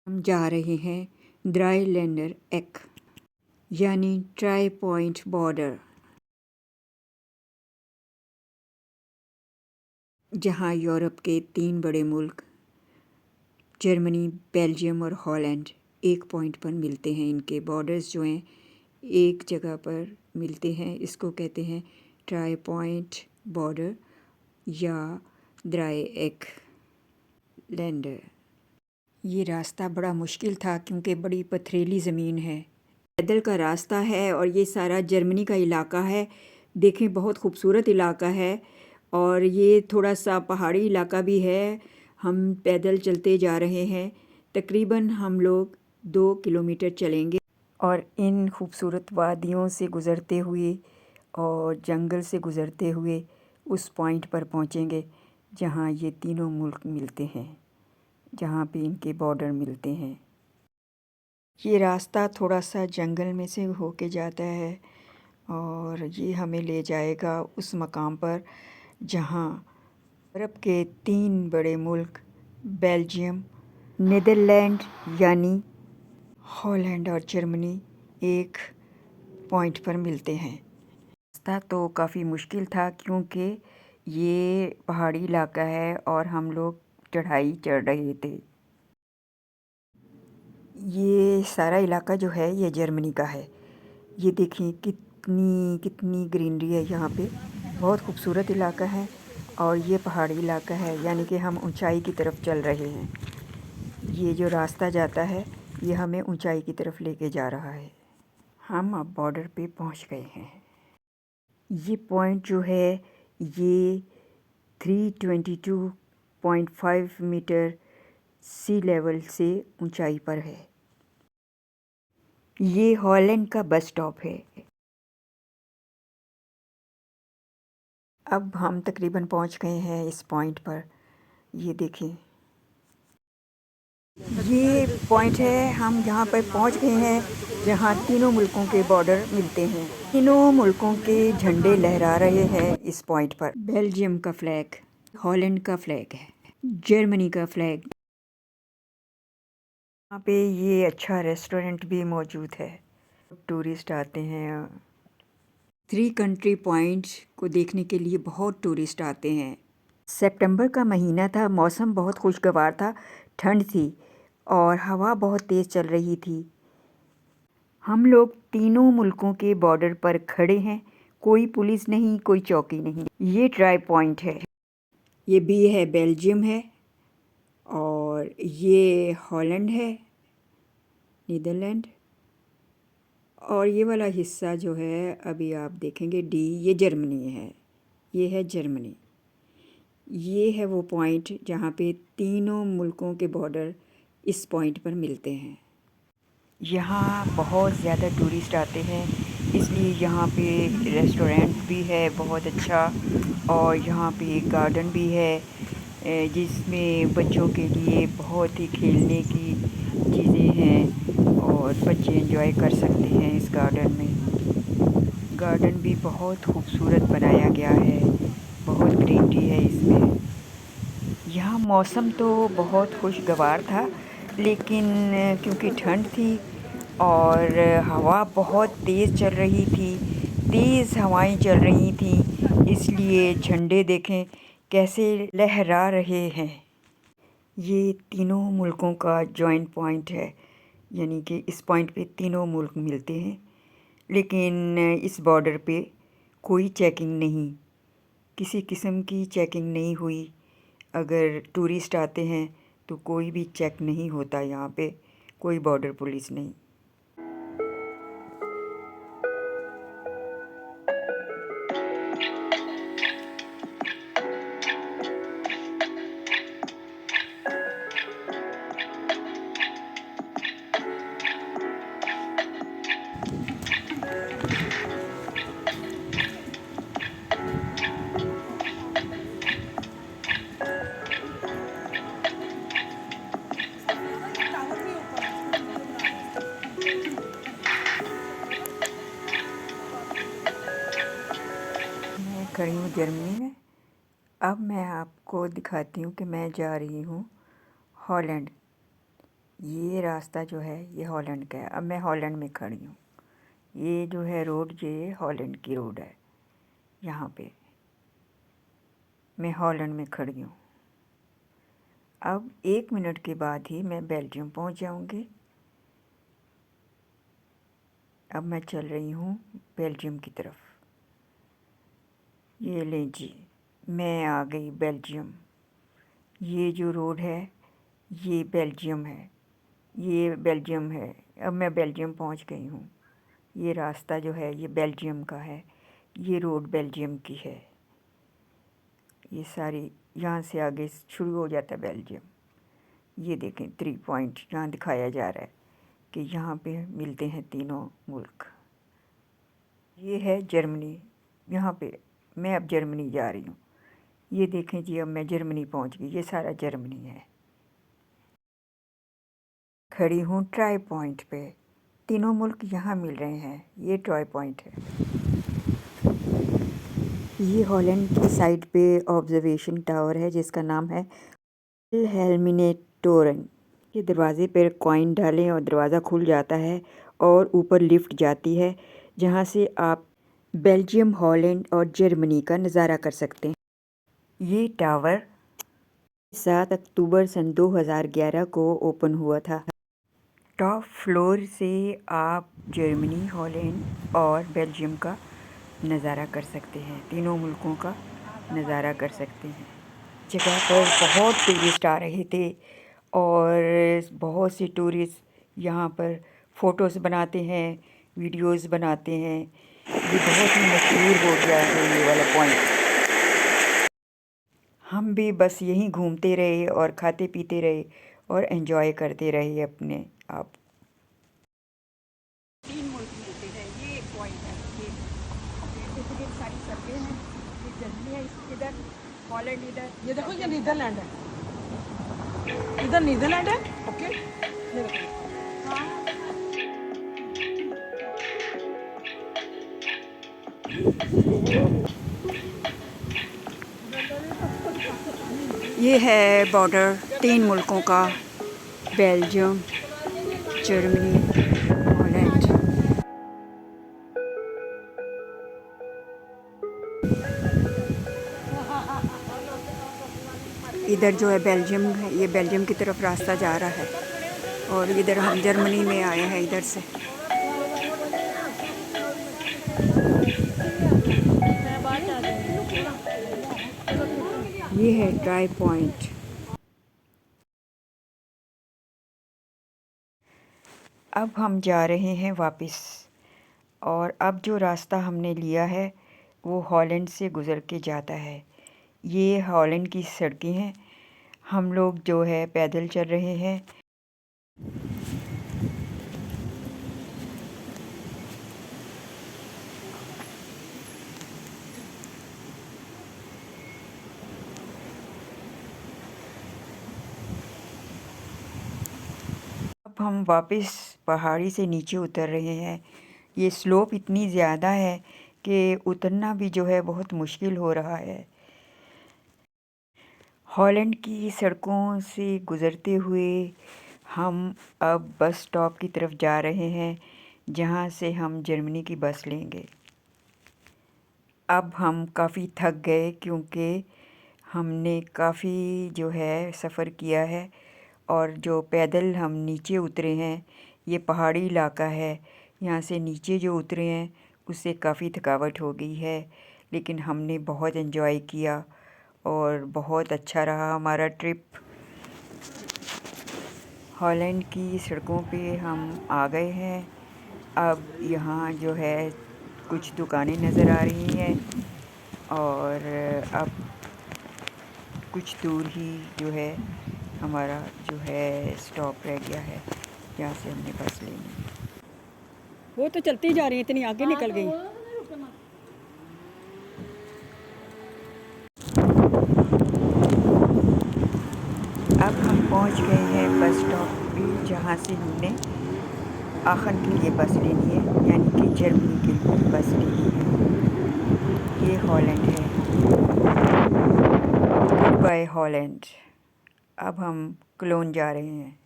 हम जा रहे हैं ड्राइलैंडर एक यानी ट्राई पॉइंट बॉर्डर, जहां यूरोप के 3 बड़े मुल्क जर्मनी, बेल्जियम और हॉलैंड एक पॉइंट पर मिलते हैं। इनके बॉर्डर्स जो हैं एक जगह पर मिलते हैं। इसको कहते हैं ट्राई पॉइंट बॉर्डर या ड्राई एक लैंडर। ये रास्ता बड़ा मुश्किल था क्योंकि बड़ी पथरीली ज़मीन है। पैदल का रास्ता है और ये सारा जर्मनी का इलाका है। देखें, बहुत खूबसूरत इलाका है और ये थोड़ा सा पहाड़ी इलाका भी है। हम पैदल चलते जा रहे हैं। तकरीबन हम लोग 2 किलोमीटर चलेंगे और इन खूबसूरत वादियों से गुज़रते हुए और जंगल से गुज़रते हुए उस पॉइंट पर पहुँचेंगे जहाँ ये तीनों मुल्क मिलते हैं, जहाँ पे इनके बॉर्डर मिलते हैं। ये रास्ता थोड़ा सा जंगल में से होके जाता है और ये हमें ले जाएगा उस मकाम पर जहाँ यूरोप के 3 बड़े मुल्क बेल्जियम, नीदरलैंड यानी हॉलैंड और जर्मनी एक पॉइंट पर मिलते हैं। रास्ता तो काफ़ी मुश्किल था क्योंकि ये पहाड़ी इलाका है और हम लोग चढ़ाई चढ़ रहे थे। ये सारा इलाका जो है ये जर्मनी का है। ये देखिए कितनी कितनी ग्रीनरी है यहाँ पे। बहुत खूबसूरत इलाका है और ये पहाड़ी इलाका है, यानी कि हम ऊंचाई की तरफ चल रहे हैं। ये जो रास्ता जाता है ये हमें ऊंचाई की तरफ लेके जा रहा है। हम अब बॉर्डर पे पहुँच गए हैं। ये पॉइंट जो है ये 322.5 मीटर सी लेवल से ऊंचाई पर है। ये हॉलैंड का बस स्टॉप है। अब हम तकरीबन पहुंच गए हैं इस पॉइंट पर। ये देखिए, ये पॉइंट है, हम यहाँ पर पहुंच गए हैं जहाँ तीनों मुल्कों के बॉर्डर मिलते हैं। तीनों मुल्कों के झंडे लहरा रहे हैं इस पॉइंट पर। बेल्जियम का फ्लैग, हॉलैंड का फ्लैग है, जर्मनी का फ्लैग। यहाँ पे ये अच्छा रेस्टोरेंट भी मौजूद है। टूरिस्ट आते हैं। 3 कंट्री पॉइंट को देखने के लिए बहुत टूरिस्ट आते हैं। सितंबर का महीना था, मौसम बहुत खुशगवार था, ठंड थी और हवा बहुत तेज़ चल रही थी। हम लोग तीनों मुल्कों के बॉर्डर पर खड़े हैं। कोई पुलिस नहीं, कोई चौकी नहीं। ये ट्राई पॉइंट है। ये बी है बेल्जियम है और ये हॉलैंड है, नीदरलैंड, और ये वाला हिस्सा जो है अभी आप देखेंगे डी, ये जर्मनी है। ये है जर्मनी। ये है वो पॉइंट जहाँ पे तीनों मुल्कों के बॉर्डर इस पॉइंट पर मिलते हैं। यहाँ बहुत ज़्यादा टूरिस्ट आते हैं, इसलिए यहाँ पे रेस्टोरेंट भी है बहुत अच्छा और यहाँ पे एक गार्डन भी है जिसमें बच्चों के लिए बहुत ही खेलने की चीज़ें हैं और बच्चे एंजॉय कर सकते हैं इस गार्डन में। गार्डन भी बहुत खूबसूरत बनाया गया है, बहुत ग्रीनरी है इसमें। यहाँ मौसम तो बहुत खुशगवार था, लेकिन क्योंकि ठंड थी और हवा बहुत तेज़ चल रही थी, तेज़ हवाएं चल रही थी, इसलिए झंडे देखें कैसे लहरा रहे हैं। ये तीनों मुल्कों का जॉइंट पॉइंट है, यानी कि इस पॉइंट पे तीनों मुल्क मिलते हैं। लेकिन इस बॉर्डर पे कोई चेकिंग नहीं, किसी किस्म की चेकिंग नहीं हुई। अगर टूरिस्ट आते हैं तो कोई भी चेक नहीं होता यहाँ पे, कोई बॉर्डर पुलिस नहीं। मैं खड़ी हूँ जर्मनी में। अब मैं आपको दिखाती हूँ कि मैं जा रही हूँ हॉलैंड। ये रास्ता जो है ये हॉलैंड का है। अब मैं हॉलैंड में खड़ी हूँ। ये जो है रोड, ये हॉलैंड की रोड है। यहाँ पे मैं हॉलैंड में खड़ी हूँ। अब 1 मिनट के बाद ही मैं बेल्जियम पहुँच जाऊँगी। अब मैं चल रही हूँ बेल्जियम की तरफ। ये लें जी, मैं आ गई बेल्जियम। ये जो रोड है ये बेल्जियम है, ये बेल्जियम है। अब मैं बेल्जियम पहुँच गई हूँ। ये रास्ता जो है ये बेल्जियम का है, ये रोड बेल्जियम की है। ये सारी यहाँ से आगे शुरू हो जाता है बेल्जियम। ये देखें 3 पॉइंट यहाँ दिखाया जा रहा है कि यहाँ पे मिलते हैं तीनों मुल्क। ये है जर्मनी। यहाँ पे मैं अब जर्मनी जा रही हूँ। ये देखें जी, अब मैं जर्मनी पहुँच गई। ये सारा जर्मनी है। खड़ी हूँ ट्राई पॉइंट पे। तीनों मुल्क यहाँ मिल रहे हैं। ये ट्राई पॉइंट है। ये हॉलैंड की साइड पे ऑब्जर्वेशन टावर है जिसका नाम है विल्हेल्मिनेटोरेन। ये दरवाज़े पर कॉइन डालें और दरवाज़ा खुल जाता है और ऊपर लिफ्ट जाती है जहाँ से आप बेल्जियम, हॉलैंड और जर्मनी का नज़ारा कर सकते हैं। ये टावर 7 अक्टूबर सन 2011 को ओपन हुआ था। टॉप फ्लोर से आप जर्मनी, हॉलैंड और बेल्जियम का नज़ारा कर सकते हैं। तीनों मुल्कों का नज़ारा कर सकते हैं। जगह पर बहुत टूरिस्ट आ रहे थे और बहुत से टूरिस्ट यहाँ पर फ़ोटोज़ बनाते हैं, वीडियोज़ बनाते हैं। ये बहुत ही मशहूर हो गया है ये वाला पॉइंट। हम भी बस यहीं घूमते रहे और खाते पीते रहे और एंजॉय करते रहे अपने आप। 3 मुल्क मिलते हैं। ये एक पॉइंट है। ये सारी सड़कें हैं। ये जर्मनी है इधर, हॉलैंड इधर। ये देखो ये नीदरलैंड है, इधर नीदरलैंड है। ओके, ये देखो। ये है बॉर्डर 3 मुल्कों का, बेल्जियम, जर्मनी, हॉलैंड। इधर जो है बेल्जियम है, ये बेल्जियम की तरफ रास्ता जा रहा है और इधर हम जर्मनी में आए हैं इधर से। ये है ट्राई पॉइंट। अब हम जा रहे हैं वापस और अब जो रास्ता हमने लिया है वो हॉलैंड से गुज़र के जाता है। ये हॉलैंड की सड़कें हैं। हम लोग जो है पैदल चल रहे हैं। अब हम वापस पहाड़ी से नीचे उतर रहे हैं। ये स्लोप इतनी ज़्यादा है कि उतरना भी जो है बहुत मुश्किल हो रहा है। हॉलैंड की सड़कों से गुज़रते हुए हम अब बस स्टॉप की तरफ जा रहे हैं जहाँ से हम जर्मनी की बस लेंगे। अब हम काफ़ी थक गए क्योंकि हमने काफ़ी जो है सफ़र किया है और जो पैदल हम नीचे उतरे हैं, ये पहाड़ी इलाका है। यहाँ से नीचे जो उतरे हैं उससे काफ़ी थकावट हो गई है, लेकिन हमने बहुत एंजॉय किया और बहुत अच्छा रहा हमारा ट्रिप। हॉलैंड की सड़कों पे हम आ गए हैं। अब यहाँ जो है कुछ दुकानें नज़र आ रही हैं और अब कुछ दूर ही जो है हमारा जो है स्टॉप रह गया है जहाँ से हमने बस लेनी। वो तो चलती ही जा रही है, इतनी आगे निकल गई। अब हम पहुँच गए हैं बस स्टॉप पे जहाँ से हमने आखन के लिए बस लेनी है, यानी कि जर्मनी के लिए बस लेनी है। ये हॉलैंड है। Good bye Holland. अब हम क्लोन जा रहे हैं।